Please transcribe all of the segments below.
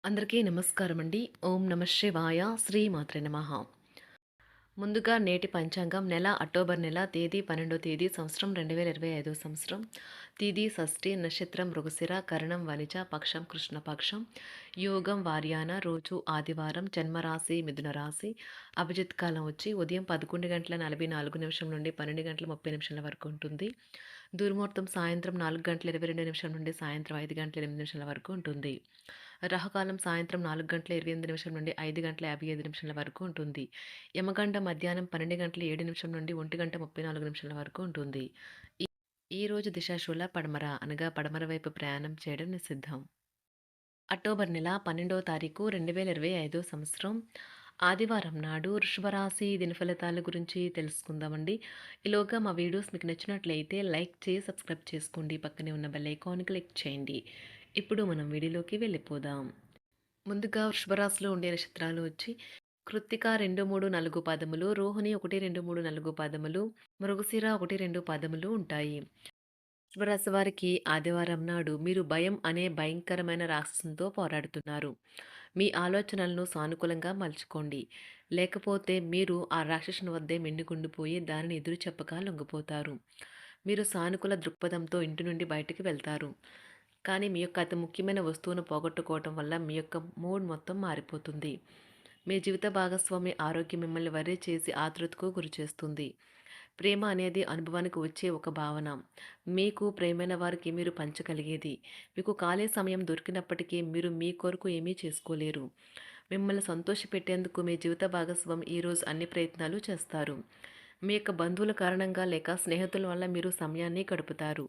అందరికీ నమస్కారం అండి. ఓం నమ శివాయ. శ్రీమాత్రే నమః. ముందుగా నేటి పంచాంగం నెల అక్టోబర్ నెల తేదీ 12వ తేదీ సంవత్సరం 2025 సంవత్సరం. తిథి షష్ఠి, నక్షత్రం మృగశిర, కరణం వనిజ, పక్షం కృష్ణపక్షం, యోగం వార్యాన, రోజు ఆదివారం, జన్మరాశి మిథున రాశి. అభిజిత్ కాలం వచ్చి ఉదయం 11:44 నుండి 12:30 వరకు ఉంటుంది. దుర్ముహూర్తం సాయంత్రం 4:22 నుండి సాయంత్రం 5:08 వరకు ఉంటుంది. రాహుకాలం సాయంత్రం 4:28 నుండి 5:55 వరకు ఉంటుంది. యమగండ మధ్యాహ్నం 12:07 నుండి 1:34 వరకు ఉంటుంది. ఈ రోజు దిశాశూల పడమర అనగా పడమర వైపు ప్రయాణం చేయడం నిషిద్ధం. అక్టోబర్ నెల 12వ తారీఖు 2025 సంవత్సరం ఆదివారం నాడు వృషభ రాశి దినఫలితాల గురించి తెలుసుకుందామండి. ఈలోగా మా వీడియోస్ మీకు నచ్చినట్లయితే లైక్ చేసి సబ్స్క్రైబ్ చేసుకోండి. పక్కనే ఉన్న బెల్ ఐకాన్ క్లిక్ చేయండి. ఇప్పుడు మనం వీడియోలోకి వెళ్ళిపోదాం. ముందుగా వృషభరాశిలో ఉండే నక్షత్రాలు వచ్చి కృత్తిక 2, 3, 4 పాదములు, రోహిణి 1, 2, 3, 4 పాదములు, మృగశిర 1, 2 పాదములు ఉంటాయి. వృషభరాశి వారికి ఆదివారం నాడు మీరు భయం అనే భయంకరమైన రాక్షసంతో పోరాడుతున్నారు. మీ ఆలోచనలను సానుకూలంగా మలుచుకోండి. లేకపోతే మీరు ఆ రాక్షసుని వద్దే మెండుకుండిపోయి దానిని ఎదురు చెప్పక లొంగిపోతారు. మీరు సానుకూల దృక్పథంతో ఇంటి నుండి బయటికి వెళ్తారు. కానీ మీ యొక్క అతి ముఖ్యమైన వస్తువును పోగొట్టుకోవటం వల్ల మీ యొక్క మూడ్ మొత్తం మారిపోతుంది. మీ జీవిత భాగస్వామి ఆరోగ్యం మిమ్మల్ని వర్రీ చేసి ఆతృతకు గురిచేస్తుంది. ప్రేమ అనేది అనుభవానికి వచ్చే ఒక భావన. మీకు ప్రేమైన వారికి మీరు పంచగలిగేది. మీకు ఖాళీ సమయం దొరికినప్పటికీ మీరు మీ కొరకు ఏమీ చేసుకోలేరు. మిమ్మల్ని సంతోషపెట్టేందుకు మీ జీవిత భాగస్వామి ఈరోజు అన్ని ప్రయత్నాలు చేస్తారు. మీ యొక్క బంధువుల కారణంగా లేక స్నేహితుల వల్ల మీరు సమయాన్ని గడుపుతారు.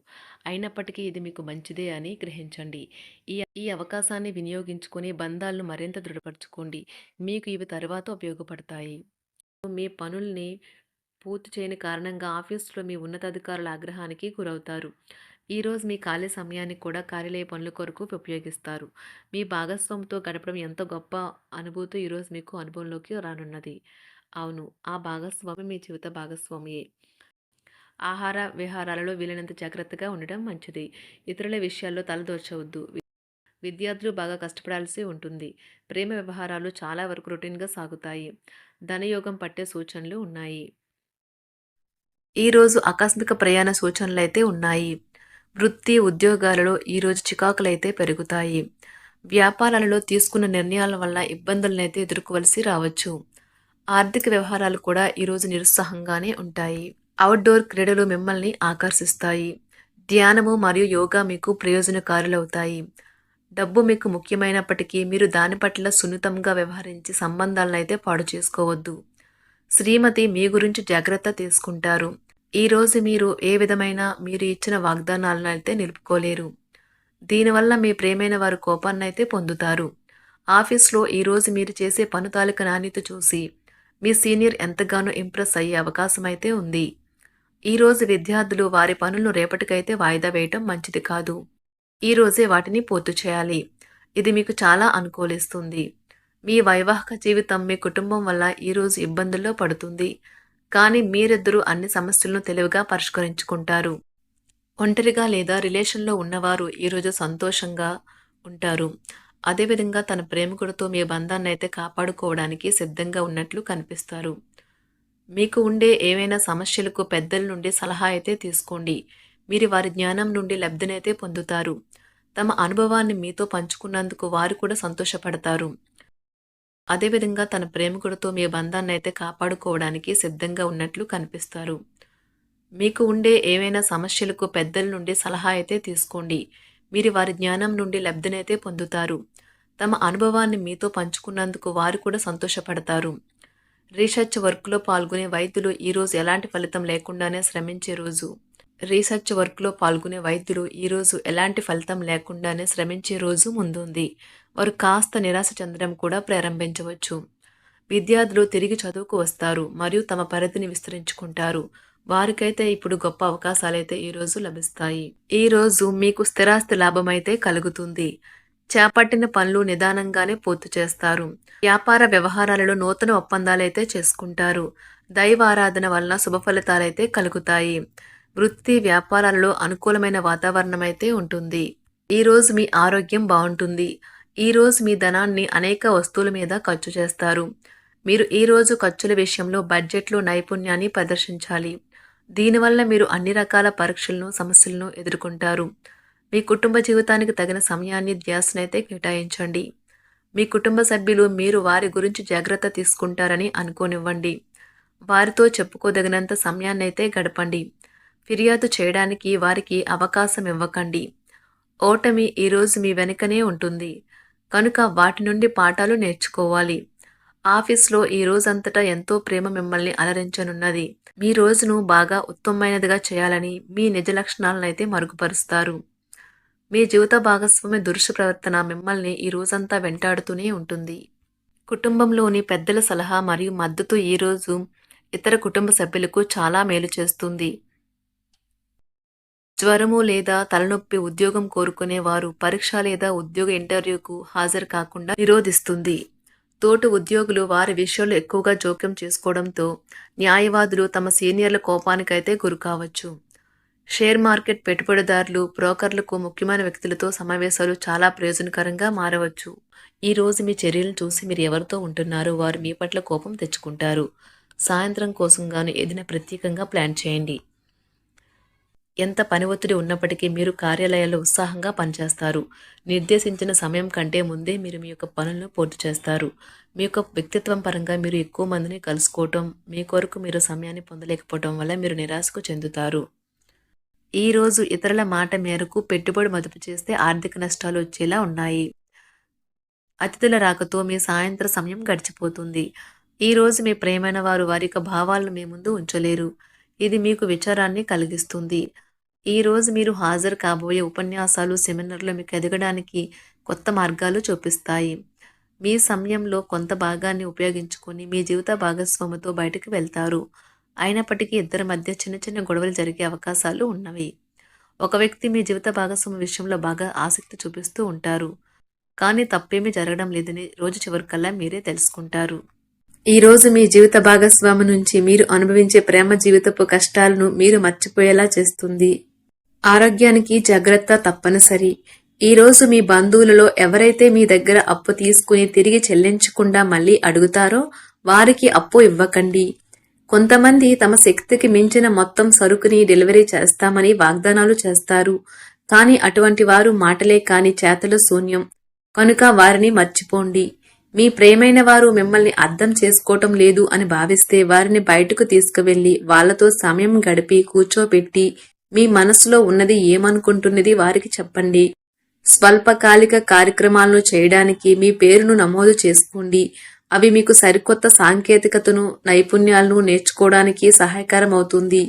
అయినప్పటికీ ఇది మీకు మంచిదే అని గ్రహించండి. ఈ ఈ అవకాశాన్ని వినియోగించుకొని బంధాలను మరింత దృఢపరచుకోండి. మీకు ఇవి తర్వాత ఉపయోగపడతాయి. మీ పనుల్ని పూర్తి చేయని కారణంగా ఆఫీసులో మీ ఉన్నతాధికారుల ఆగ్రహానికి గురవుతారు. ఈరోజు మీ ఖాళీ సమయాన్ని కూడా కార్యాలయ పనుల కొరకు ఉపయోగిస్తారు. మీ భాగస్వామితో గడపడం ఎంత గొప్ప అనుభూతి ఈరోజు మీకు అనుభవంలోకి రానున్నది. అవును, ఆ భాగస్వామి మీ జీవిత భాగస్వామియే. ఆహార విహారాలలో వీలైనంత జాగ్రత్తగా ఉండడం మంచిది. ఇతరుల విషయాల్లో తలదూర్చవద్దు. విద్యార్థులు బాగా కష్టపడాల్సి ఉంటుంది. ప్రేమ వ్యవహారాలు చాలా వరకు రొటీన్గా సాగుతాయి. ధనయోగం పట్టే సూచనలు ఉన్నాయి. ఈరోజు ఆకస్మిక ప్రయాణ సూచనలైతే ఉన్నాయి. వృత్తి ఉద్యోగాలలో ఈరోజు చికాకులైతే పెరుగుతాయి. వ్యాపారాలలో తీసుకున్న నిర్ణయాల వల్ల ఇబ్బందులనైతే ఎదుర్కోవలసి రావచ్చు. ఆర్థిక వ్యవహారాలు కూడా ఈరోజు నిరుత్సాహంగానే ఉంటాయి. అవుట్డోర్ క్రీడలు మిమ్మల్ని ఆకర్షిస్తాయి. ధ్యానము మరియు యోగా మీకు ప్రయోజనకారులవుతాయి. డబ్బు మీకు ముఖ్యమైనప్పటికీ మీరు దాని పట్ల సున్నితంగా వ్యవహరించి సంబంధాలను అయితే పాడు చేసుకోవద్దు. శ్రీమతి మీ గురించి జాగ్రత్త తీసుకుంటారు. ఈరోజు మీరు ఏ విధమైన మీరు ఇచ్చిన వాగ్దానాలను అయితే నిలుపుకోలేరు. దీనివల్ల మీ ప్రేమైన వారు కోపాన్నైతే పొందుతారు. ఆఫీస్లో ఈరోజు మీరు చేసే పను తాలూకు నాణ్యత చూసి మీ సీనియర్ ఎంతగానో ఇంప్రెస్ అయ్యే అవకాశం అయితే ఉంది. ఈరోజు విద్యార్థులు వారి పనులను రేపటికైతే వాయిదా వేయటం మంచిది కాదు. ఈరోజే వాటిని పూర్తి చేయాలి. ఇది మీకు చాలా అనుకూలిస్తుంది. మీ వైవాహిక జీవితం మీ కుటుంబం వల్ల ఈరోజు ఇబ్బందుల్లో పడుతుంది. కానీ మీరిద్దరూ అన్ని సమస్యలను తెలివిగా పరిష్కరించుకుంటారు. ఒంటరిగా లేదా రిలేషన్లో ఉన్నవారు ఈరోజు సంతోషంగా ఉంటారు. అదేవిధంగా తన ప్రేమికుడితో మీ బంధాన్ని అయితే కాపాడుకోవడానికి సిద్ధంగా ఉన్నట్లు కనిపిస్తారు. మీకు ఉండే ఏవైనా సమస్యలకు పెద్దల నుండి సలహా అయితే తీసుకోండి. మీరు వారి జ్ఞానం నుండి లబ్ధినైతే పొందుతారు. తమ అనుభవాన్ని మీతో పంచుకున్నందుకు వారు కూడా సంతోషపడతారు. అదేవిధంగా తన ప్రేమికుడితో మీ బంధాన్ని అయితే కాపాడుకోవడానికి సిద్ధంగా ఉన్నట్లు కనిపిస్తారు. మీకు ఉండే ఏవైనా సమస్యలకు పెద్దల నుండి సలహా అయితే తీసుకోండి. మీరు వారి జ్ఞానం నుండి లబ్ధినైతే పొందుతారు. తమ అనుభవాన్ని మీతో పంచుకున్నందుకు వారు కూడా సంతోషపడతారు. రీసెర్చ్ వర్క్లో పాల్గొనే వైద్యులు ఈరోజు ఎలాంటి ఫలితం లేకుండానే శ్రమించే రోజు. రీసెర్చ్ వర్క్లో పాల్గొనే వైద్యులు ఈరోజు ఎలాంటి ఫలితం లేకుండానే శ్రమించే రోజు ముందుంది. వారు కాస్త నిరాశ చెందడం కూడా ప్రారంభించవచ్చు. విద్యార్థులు తిరిగి చదువుకు వస్తారు మరియు తమ పరిధిని విస్తరించుకుంటారు. వారికైతే ఇప్పుడు గొప్ప అవకాశాలైతే ఈరోజు లభిస్తాయి. ఈరోజు మీకు స్థిరాస్తి లాభమైతే కలుగుతుంది. చేపట్టిన పనులు నిదానంగానే పూర్తి చేస్తారు. వ్యాపార వ్యవహారాలలో నూతన ఒప్పందాలైతే చేసుకుంటారు. దైవ ఆరాధన వలన శుభ ఫలితాలైతే కలుగుతాయి. వృత్తి వ్యాపారాలలో అనుకూలమైన వాతావరణం అయితే ఉంటుంది. ఈరోజు మీ ఆరోగ్యం బాగుంటుంది. ఈరోజు మీ ధనాన్ని అనేక వస్తువుల మీద ఖర్చు చేస్తారు. మీరు ఈరోజు ఖర్చుల విషయంలో బడ్జెట్లో నైపుణ్యాన్ని ప్రదర్శించాలి. దీనివల్ల మీరు అన్ని రకాల పరీక్షలను, సమస్యలను ఎదుర్కొంటారు. మీ కుటుంబ జీవితానికి తగిన సమయాన్ని, ధ్యాసనైతే కేటాయించండి. మీ కుటుంబ సభ్యులు మీరు వారి గురించి జాగ్రత్త తీసుకుంటారని అనుకోనివ్వండి. వారితో చెప్పుకోదగినంత సమయాన్నైతే గడపండి. ఫిర్యాదు చేయడానికి వారికి అవకాశం ఇవ్వకండి. ఓటమి ఈరోజు మీ వెనుకనే ఉంటుంది. కనుక వాటి నుండి పాఠాలు నేర్చుకోవాలి. ఆఫీస్‌లో ఈ రోజంతటా ఎంతో ప్రేమ మిమ్మల్ని అలరించనున్నది. మీ రోజును బాగా ఉత్తమమైనదిగా చేయాలని మీ నిజ లక్షణాలనైతే మరుగుపరుస్తారు. మీ జీవిత భాగస్వామి దురుసు ప్రవర్తన మిమ్మల్ని ఈ రోజంతా వెంటాడుతూనే ఉంటుంది. కుటుంబంలోని పెద్దల సలహా మరియు మద్దతు ఈరోజు ఇతర కుటుంబ సభ్యులకు చాలా మేలు చేస్తుంది. జ్వరము లేదా తలనొప్పి ఉద్యోగం కోరుకునేవారు పరీక్ష లేదా ఉద్యోగ ఇంటర్వ్యూకు హాజరు కాకుండా నిరోధిస్తుంది. తోటి ఉద్యోగులు వారి విషయంలో ఎక్కువగా జోక్యం చేసుకోవడంతో న్యాయవాదులు తమ సీనియర్ల కోపానికైతే గురికావచ్చు. షేర్ మార్కెట్ పెట్టుబడిదారులు, బ్రోకర్లకు ముఖ్యమైన వ్యక్తులతో సమావేశాలు చాలా ప్రయోజనకరంగా మారవచ్చు. ఈ రోజు మీ చర్యలను చూసి మీరు ఎవరితో ఉంటున్నారో వారు మీ పట్ల కోపం తెచ్చుకుంటారు. సాయంత్రం కోసం గాను ఏదైనా ప్రత్యేకంగా ప్లాన్ చేయండి. ఎంత పని ఒత్తిడి ఉన్నప్పటికీ మీరు కార్యాలయాల్లో ఉత్సాహంగా పనిచేస్తారు. నిర్దేశించిన సమయం కంటే ముందే మీరు మీ యొక్క పనులను పూర్తి చేస్తారు. మీ యొక్క వ్యక్తిత్వం పరంగా మీరు ఎక్కువ మందిని కలుసుకోవటం, మీ కొరకు మీరు సమయాన్ని పొందలేకపోవటం వల్ల మీరు నిరాశకు చెందుతారు. ఈరోజు ఇతరుల మాట మేరకు పెట్టుబడి మదుపు చేస్తే ఆర్థిక నష్టాలు వచ్చేలా ఉన్నాయి. అతిథుల రాకతో మీ సాయంత్ర సమయం గడిచిపోతుంది. ఈరోజు మీ ప్రియమైన వారు వారి యొక్క భావాలను మీ ముందు ఉంచలేరు. ఇది మీకు విచారాన్ని కలిగిస్తుంది. ఈరోజు మీరు హాజరు కాబోయే ఉపన్యాసాలు, సెమినార్లు మీకు ఎదగడానికి కొత్త మార్గాలు చూపిస్తాయి. మీ సమయంలో కొంత భాగాన్ని ఉపయోగించుకొని మీ జీవిత భాగస్వామితో బయటకు వెళ్తారు. అయినప్పటికీ ఇద్దరి మధ్య చిన్న చిన్న గొడవలు జరిగే అవకాశాలు ఉన్నవి. ఒక వ్యక్తి మీ జీవిత భాగస్వామి విషయంలో బాగా ఆసక్తి చూపిస్తూ ఉంటారు. కానీ తప్పేమీ జరగడం లేదని రోజు చివరికల్లా మీరే తెలుసుకుంటారు. ఈరోజు మీ జీవిత భాగస్వామి నుంచి మీరు అనుభవించే ప్రేమ జీవితపు కష్టాలను మీరు మర్చిపోయేలా చేస్తుంది. ఆరోగ్యానికి జాగ్రత్త తప్పనిసరి. ఈరోజు మీ బంధువులలో ఎవరైతే మీ దగ్గర అప్పు తీసుకుని తిరిగి చెల్లించకుండా మళ్ళీ అడుగుతారో వారికి అప్పు ఇవ్వకండి. కొంతమంది తమ శక్తికి మించిన మొత్తం సరుకుని డెలివరీ చేస్తామని వాగ్దానాలు చేస్తారు. కానీ అటువంటి వారు మాటలే కాని చేతలు శూన్యం. కనుక వారిని మర్చిపోండి. మీ ప్రియమైన వారు మిమ్మల్ని అర్థం చేసుకోవటం లేదు అని భావిస్తే వారిని బయటకు తీసుకువెళ్లి వాళ్లతో సమయం గడిపి కూర్చోబెట్టి మీ మనసులో ఉన్నది ఏమనుకుంటున్నది వారికి చెప్పండి. స్వల్పకాలిక కార్యక్రమాలను చేయడానికి మీ పేరును నమోదు చేసుకోండి. అవి మీకు సరికొత్త సాంకేతికతను, నైపుణ్యాలను నేర్చుకోవడానికి సహాయకరం అవుతుంది.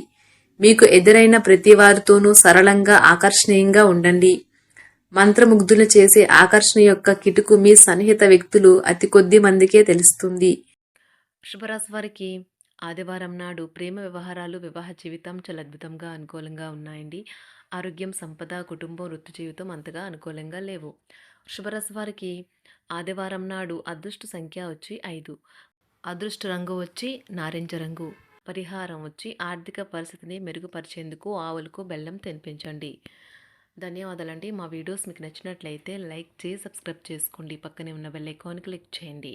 మీకు ఎదురైన ప్రతి వారితోనూ సరళంగా, ఆకర్షణీయంగా ఉండండి. మంత్రముగ్ధులు చేసే ఆకర్షణ యొక్క కిటుకు మీ సన్నిహిత వ్యక్తులు అతి కొద్ది మందికే తెలుస్తుంది. శుభరాశి వారికి ఆదివారం నాడు ప్రేమ వ్యవహారాలు, వివాహ జీవితం చాలా అద్భుతంగా అనుకూలంగా ఉన్నాయండి. ఆరోగ్యం, సంపద, కుటుంబం, వృత్తి జీవితం అంతగా అనుకూలంగా లేవు. శుభరాశి వారికి ఆదివారం నాడు అదృష్ట సంఖ్య వచ్చి 5, అదృష్ట రంగు వచ్చి నారింజ రంగు, పరిహారం వచ్చి ఆర్థిక పరిస్థితిని మెరుగుపరిచేందుకు ఆవులకు బెల్లం తినిపించండి. ధన్యవాదాలండి. మా వీడియోస్ మీకు నచ్చినట్లయితే లైక్ చేసి సబ్స్క్రైబ్ చేసుకోండి. పక్కనే ఉన్న బెల్ ఐకాన్ క్లిక్ చేయండి.